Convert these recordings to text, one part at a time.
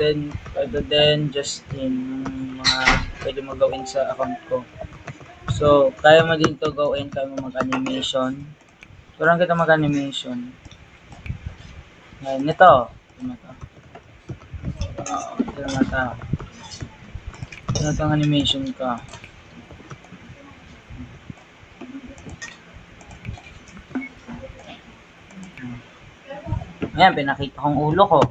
Ito din, Justin, yung mga pwede mo gawin sa account ko. So, kaya mo din to gawin, kaya mo mag-animation. Turuan kita mag-animation. Ngayon, ito. Ito na to. Ito na to. Ito na itong animation ka. Ayan, pinakita kong ulo ko.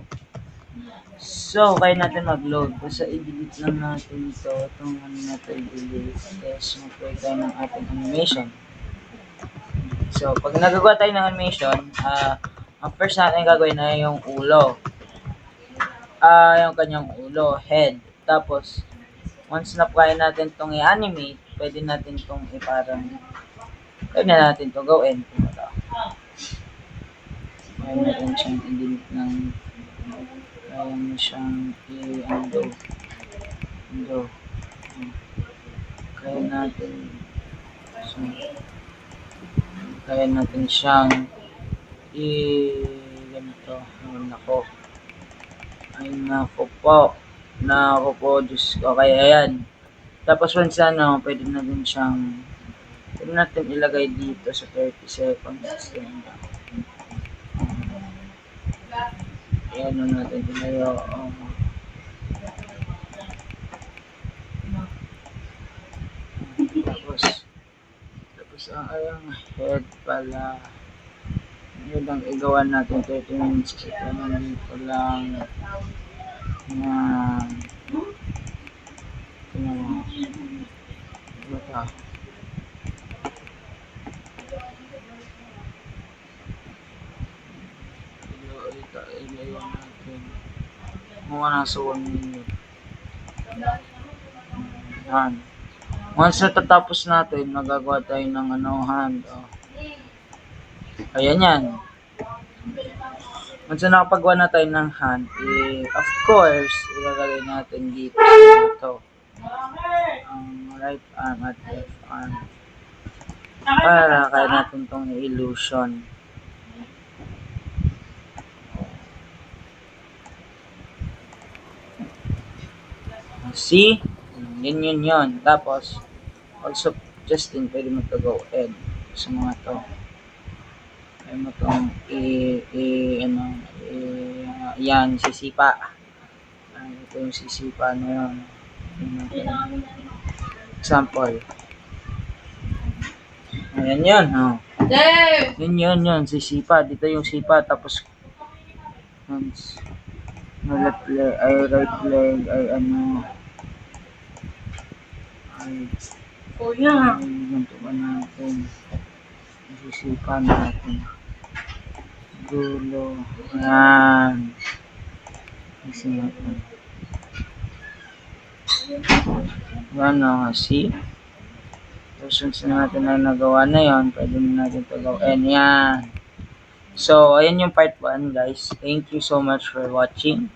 So, kaya natin mag-load. Basta i-delete lang natin ito. Itong ano na ito i-delete. Yes, mag-play tayo ng ating animation. So, pag nagagawa tayo ng animation, ang first natin gagawin na yung ulo. Yung kanyang ulo, head. Tapos, once na kaya natin itong i-animate, pwede natin itong pwede natin itong gawin. Kaya natin siyang i-delete ng kaya mo siyang i-undo. Kaya natin siyang ganito. Ay nako po, Diyos ko. Kaya yan. Tapos once pwede natin ilagay dito sa 30 seconds. Ayan natin ilayo. Tapos ang head pala. Yun ang igawa natin 30 minutes. Ito nandito lang. Ito. Ilayo natin. Mukha nasa 1 minute. Yan. Once natatapos natin, magagawa tayo ng hand. Ayan yan. Once na nakapagawa na tayo ng hand, of course, ilalagay natin dito sa ito. Ang right arm at left arm. Para kaya natin itong illusion. See? Yun. Tapos, also, Justin, pwede mo ito go ahead sa mga to. Pwede mo itong yan, sisipa. Ito yung sisipa na yun. Example. Ayan yun, Yun, sisipa. Dito yung sipa, tapos hands. Left leg, right leg, ganito ba natin? Sisipan natin. Dulo. Yan. Kasi natin. Yan see? Versions natin na nagawa na yon, pwede natin ito gawin. Yan. So, ayan yung part 1, guys. Thank you so much for watching.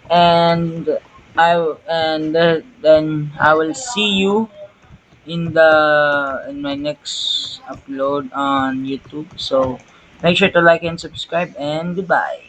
And then I will see you in my next upload on YouTube. So make sure to like and subscribe, and goodbye.